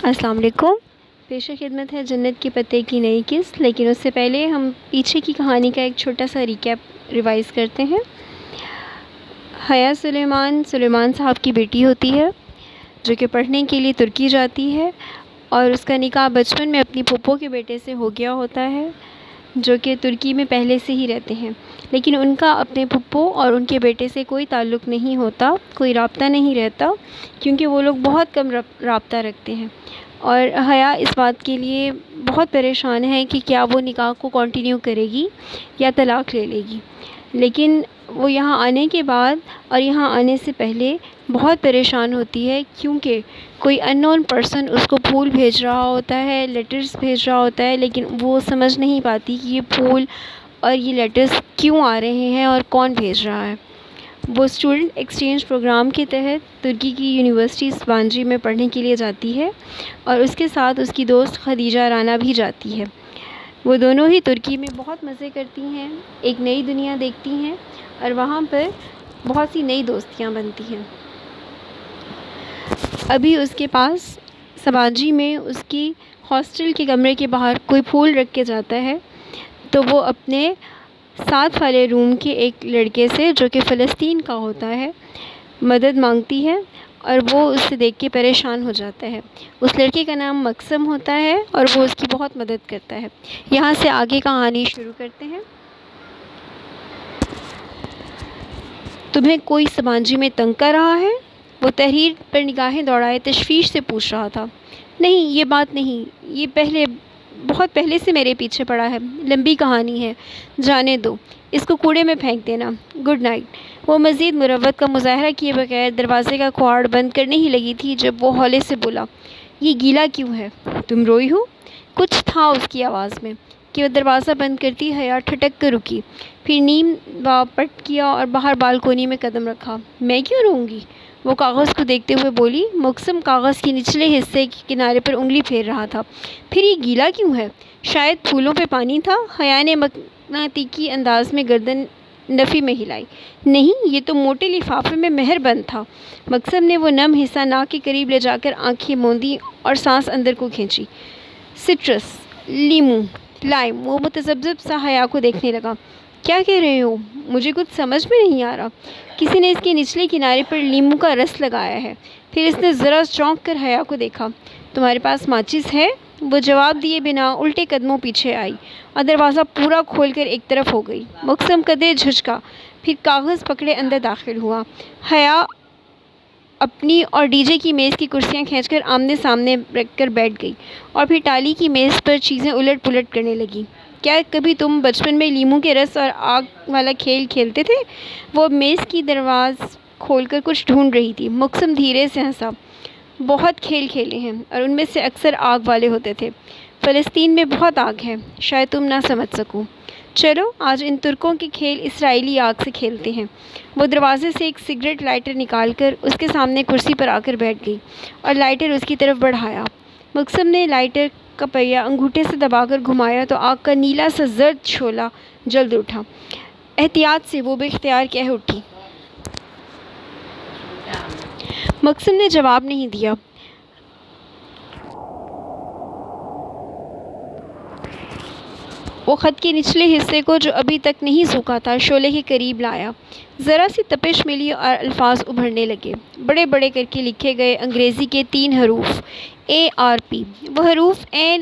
السلام علیکم۔ پیش خدمت ہے جنت کے پتے کی نئی قسط، لیکن اس سے پہلے ہم پیچھے کی کہانی کا ایک چھوٹا سا ریکیپ ریوائز کرتے ہیں۔ حیا سلیمان صاحب کی بیٹی ہوتی ہے جو کہ پڑھنے کے لیے ترکی جاتی ہے، اور اس کا نکاح بچپن میں اپنی پھپھو کے بیٹے سے ہو گیا ہوتا ہے جو کہ ترکی میں پہلے سے ہی رہتے ہیں، لیکن ان کا اپنے پھپھو اور ان کے بیٹے سے کوئی تعلق نہیں ہوتا، کوئی رابطہ نہیں رہتا، کیونکہ وہ لوگ بہت کم رابطہ رکھتے ہیں۔ اور حیا اس بات کے لیے بہت پریشان ہے کہ کیا وہ نکاح کو کنٹینیو کرے گی یا طلاق لے لے گی، لیکن وہ یہاں آنے کے بعد اور یہاں آنے سے پہلے بہت پریشان ہوتی ہے، کیونکہ کوئی ان نون پرسن اس کو پھول بھیج رہا ہوتا ہے، لیٹرز بھیج رہا ہوتا ہے، لیکن وہ سمجھ نہیں پاتی کہ یہ پھول اور یہ لیٹرز کیوں آ رہے ہیں اور کون بھیج رہا ہے۔ وہ اسٹوڈنٹ ایکسچینج پروگرام کے تحت ترکی کی یونیورسٹی اسپانجی میں پڑھنے کے لیے جاتی ہے، اور اس کے ساتھ اس کی دوست خدیجہ رانا بھی جاتی ہے۔ وہ دونوں ہی ترکی میں بہت مزے کرتی ہیں، ایک نئی دنیا دیکھتی ہیں، اور وہاں پر بہت سی نئی دوستیاں بنتی ہیں۔ ابھی اس کے پاس سبانجی میں اس کی ہاسٹل کے کمرے کے باہر کوئی پھول رکھ کے جاتا ہے، تو وہ اپنے ساتھ والے روم کے ایک لڑکے سے جو کہ فلسطین کا ہوتا ہے مدد مانگتی ہے، اور وہ اس سے دیکھ کے پریشان ہو جاتا ہے۔ اس لڑکے کا نام مقسم ہوتا ہے اور وہ اس کی بہت مدد کرتا ہے۔ یہاں سے آگے کہانی شروع کرتے ہیں۔ تمہیں کوئی سبانجی میں تنگ کر رہا ہے؟ وہ تحریر پر نگاہیں دوڑائے تشویش سے پوچھ رہا تھا۔ نہیں، یہ بات نہیں، یہ بہت پہلے سے میرے پیچھے پڑا ہے، لمبی کہانی ہے، جانے دو، اس کو کوڑے میں پھینک دینا، گڈ نائٹ۔ وہ مزید مروت کا مظاہرہ کیے بغیر دروازے کا کواڑ بند کرنے ہی لگی تھی جب وہ ہولے سے بولا، یہ گیلا کیوں ہے؟ تم روئی ہو؟ کچھ تھا اس کی آواز میں کہ وہ دروازہ بند کرتی حیا ٹھٹک کر رکی، پھر نیم پٹ کیا اور باہر بالکونی میں قدم رکھا۔ میں کیوں روں گی؟ وہ کاغذ کو دیکھتے ہوئے بولی۔ مقسم کاغذ کے نچلے حصے کے کنارے پر انگلی پھیر رہا تھا۔ پھر یہ گیلا کیوں ہے؟ شاید پھولوں پہ پانی تھا۔ حیا نے مغناطیسی انداز میں گردن نفی میں ہلائی۔ نہیں، یہ تو موٹے لفافے میں مہر بند تھا۔ مقسم نے وہ نم حصہ ناک کے قریب لے جا کر آنکھیں موندیں اور سانس اندر کو کھینچی۔ سٹرس، لیموں، لائم۔ وہ متذبذب سا حیا کو دیکھنے لگا۔ کیا کہہ رہے ہو؟ مجھے کچھ سمجھ میں نہیں آ رہا۔ کسی نے اس کے نچلے کنارے پر لیموں کا رس لگایا ہے۔ پھر اس نے ذرا چونک کر حیا کو دیکھا۔ تمہارے پاس ماچس ہے؟ وہ جواب دیے بنا الٹے قدموں پیچھے آئی اور دروازہ پورا کھول کر ایک طرف ہو گئی۔ مقسم قدرے جھجکا، پھر کاغذ پکڑے اندر داخل ہوا۔ حیا اپنی اور ڈی جے کی میز کی کرسیاں کھینچ کر آمنے سامنے رکھ کر بیٹھ گئی، اور پھر ٹالی کی میز پر چیزیں الٹ پلٹ کرنے لگی۔ کیا کبھی تم بچپن میں لیموں کے رس اور آگ والا کھیل کھیلتے تھے؟ وہ میز کی دراز کھول کر کچھ ڈھونڈ رہی تھی۔ مقسم دھیرے سے ہنسا۔ بہت کھیل کھیلے ہیں، اور ان میں سے اکثر آگ والے ہوتے تھے۔ فلسطین میں بہت آگ ہے، شاید تم نہ سمجھ سکو۔ چلو آج ان ترکوں کے کھیل اسرائیلی آگ سے کھیلتے ہیں۔ وہ دروازے سے ایک سگریٹ لائٹر نکال کر اس کے سامنے کرسی پر آ کر بیٹھ گئی اور لائٹر اس کی طرف بڑھایا۔ مقسم نے لائٹر کا پہیہ انگوٹھے سے دبا کر گھمایا تو آگ کا نیلا سا زرد شعلہ جل اٹھا۔ احتیاط سے، وہ بے اختیار کہہ اٹھی۔ مقسم نے جواب نہیں دیا۔ وہ خط کے نچلے حصے کو جو ابھی تک نہیں سوکھا تھا شعلے کے قریب لایا۔ ذرا سی تپش ملی اور الفاظ ابھرنے لگے۔ بڑے بڑے کر کے لکھے گئے انگریزی کے 3 حروف ARP۔ وہ حروف این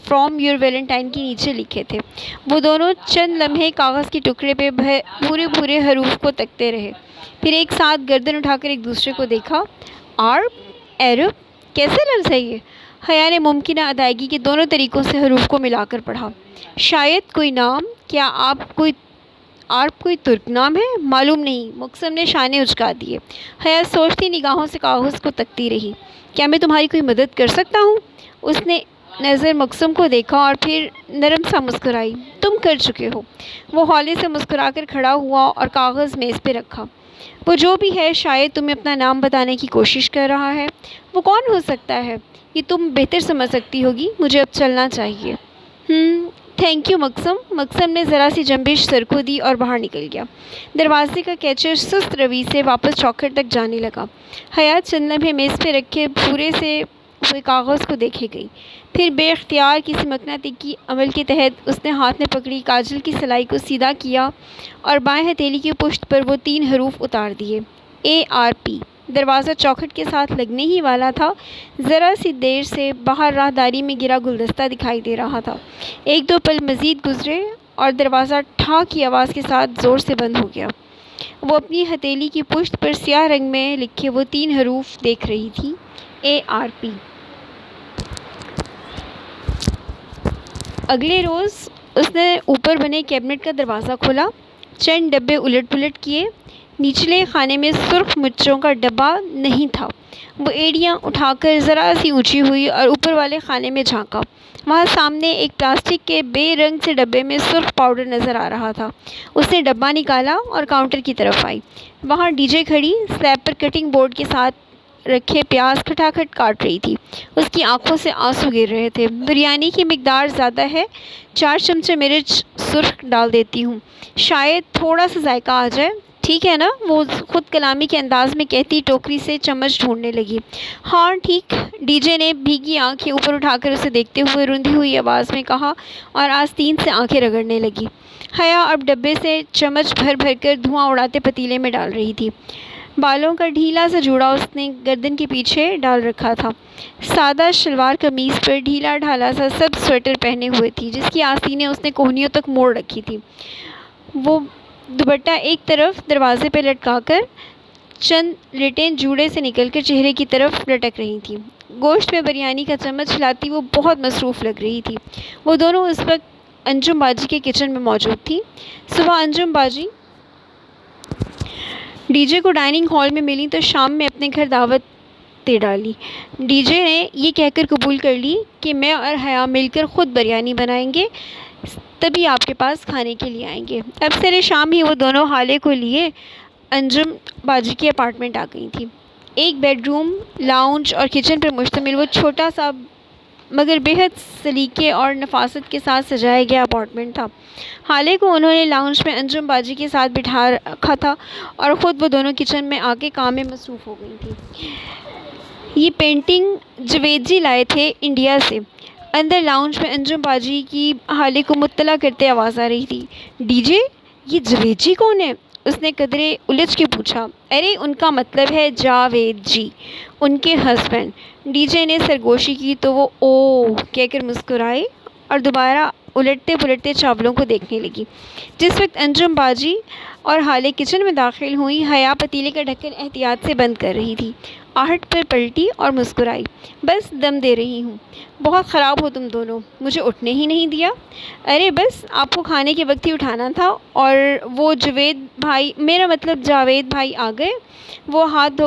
فرام یور ویلنٹائن کے نیچے لکھے تھے۔ وہ دونوں چند لمحے کاغذ کے ٹکڑے پہ بھورے بھورے حروف کو تکتے رہے، پھر ایک ساتھ گردن اٹھا کر ایک دوسرے کو دیکھا۔ عرب؟ کیسے لفظ ہے یہ؟ حیا نے ممکنہ ادائیگی کے دونوں طریقوں سے حروف کو ملا کر پڑھا۔ شاید کوئی نام؟ کیا آپ کوئی ترک نام ہے؟ معلوم نہیں۔ مقسم نے شانے اچکا دیے۔ حیا سوچتی نگاہوں سے کاغذ کو تکتی رہی۔ کیا میں تمہاری کوئی مدد کر سکتا ہوں؟ اس نے نظر مقسم کو دیکھا اور پھر نرم سا مسکرائی۔ تم کر چکے ہو۔ وہ ہولے سے مسکرا کر کھڑا ہوا اور کاغذ میز پہ رکھا۔ وہ جو بھی ہے شاید تمہیں اپنا نام بتانے کی کوشش کر رہا ہے۔ وہ کون ہو سکتا ہے؟ یہ تم بہتر سمجھ سکتی ہوگی۔ مجھے اب چلنا چاہیے۔ Thank you مقسم۔ مقسم نے ذرا سی جنبش سر کو دی اور باہر نکل گیا۔ دروازے کا کیچر سست روی سے واپس چوکھٹ تک جانے لگا۔ حیا چند لمحے میز پہ رکھے بھورے سے ہوئے کاغذ کو دیکھے گئی۔ پھر بے اختیار کسی مقناطیسی عمل کے تحت اس نے ہاتھ میں پکڑی کاجل کی سلائی کو سیدھا کیا اور بائیں ہتھیلی کی پشت پر وہ 3 حروف اتار دیے، ARP۔ دروازہ چوکھٹ کے ساتھ لگنے ہی والا تھا۔ ذرا سی دیر سے باہر راہداری میں گرا گلدستہ دکھائی دے رہا تھا۔ 1-2 پل مزید گزرے اور دروازہ ٹھا کی آواز کے ساتھ زور سے بند ہو گیا۔ وہ اپنی ہتھیلی کی پشت پر سیاہ رنگ میں لکھے وہ 3 حروف دیکھ رہی تھی، ARP۔ اگلے روز اس نے اوپر بنے کیبنٹ کا دروازہ کھولا، چند ڈبے الٹ پلٹ کیے۔ نچلے خانے میں سرخ مرچوں کا ڈبہ نہیں تھا۔ وہ ایڑیاں اٹھا کر ذرا سی اونچی ہوئی اور اوپر والے خانے میں جھانکا۔ وہاں سامنے ایک پلاسٹک کے بے رنگ سے ڈبے میں سرخ پاؤڈر نظر آ رہا تھا۔ اس نے ڈبہ نکالا اور کاؤنٹر کی طرف آئی۔ وہاں ڈی جے کھڑی سلیب پر کٹنگ بورڈ کے ساتھ رکھے پیاز کھٹاکھٹ کاٹ رہی تھی۔ اس کی آنکھوں سے آنسو گر رہے تھے۔ بریانی کی مقدار زیادہ ہے، 4 چمچے مرچ سرخ ڈال دیتی ہوں، شاید تھوڑا سا ذائقہ آ جائے، ٹھیک ہے نا؟ وہ خود کلامی کے انداز میں کہتی ٹوکری سے چمچ ڈھونڈنے لگی۔ ہاں ٹھیک، ڈی جے نے بھیگی آنکھیں اوپر اٹھا کر اسے دیکھتے ہوئے رندھی ہوئی آواز میں کہا اور آستین سے آنکھیں رگڑنے لگی۔ حیا اب ڈبے سے چمچ بھر بھر کر دھواں اڑاتے پتیلے میں ڈال رہی تھی۔ بالوں کا ڈھیلا سا جوڑا اس نے گردن کے پیچھے ڈال رکھا تھا۔ سادہ شلوار قمیض پر ڈھیلا ڈھالا سا سبز سویٹر پہنے ہوئے تھی جس کی آستینیں اس نے کوہنیوں تک موڑ رکھی تھی۔ وہ دوپٹہ ایک طرف دروازے پہ لٹکا کر چند لٹیں جوڑے سے نکل کر چہرے کی طرف لٹک رہی تھیں۔ گوشت میں بریانی کا چمچ ہلاتی وہ بہت مصروف لگ رہی تھی۔ وہ دونوں اس وقت انجم باجی کے کچن میں موجود تھیں۔ صبح انجم باجی ڈی جے کو ڈائننگ ہال میں ملی تو شام میں اپنے گھر دعوت دے ڈالی۔ ڈی جے نے یہ کہہ کر قبول کر لی کہ میں اور حیا مل کر خود بریانی بنائیں گے، تبھی آپ کے پاس کھانے کے لیے آئیں گے۔ اب سرے شام ہی وہ دونوں حالے کو لیے انجم باجی کے اپارٹمنٹ آ گئی تھیں۔ ایک بیڈ روم، لاؤنج اور کچن پر مشتمل وہ چھوٹا سا مگر بے حد سلیقے اور نفاست کے ساتھ سجایا گیا اپارٹمنٹ تھا۔ حالے کو انہوں نے لاؤنج میں انجم باجی کے ساتھ بٹھا رکھا تھا اور خود وہ دونوں کچن میں آ کے کام میں مصروف ہو گئی تھیں۔ یہ پینٹنگ جاوید جی لائے تھے انڈیا سے۔ اندر لاؤنج میں انجم باجی کی حالے کو مطلع کرتے آواز آ رہی تھی۔ ڈی جے، یہ جاوید جی کون ہے؟ اس نے قدرے الجھ کے پوچھا۔ ارے ان کا مطلب ہے جاوید جی، ان کے ہسبینڈ۔ ڈی جے نے سرگوشی کی تو وہ اوہ کہہ کر مسکرائی اور دوبارہ الٹتے پلٹتے چاولوں کو دیکھنے لگی۔ جس وقت انجم باجی اور حالے کچن میں داخل ہوئی، حیا پتیلے کا ڈھکن احتیاط سے بند کر رہی تھی۔ آہٹ پر پلٹی اور مسکرائی۔ بس دم دے رہی ہوں۔ بہت خراب ہو تم دونوں، مجھے اٹھنے ہی نہیں دیا۔ ارے بس آپ کو کھانے کے وقت ہی اٹھانا تھا اور وہ جاوید بھائی، میرا مطلب جاوید بھائی آ گئے۔ وہ ہاتھ دھو کر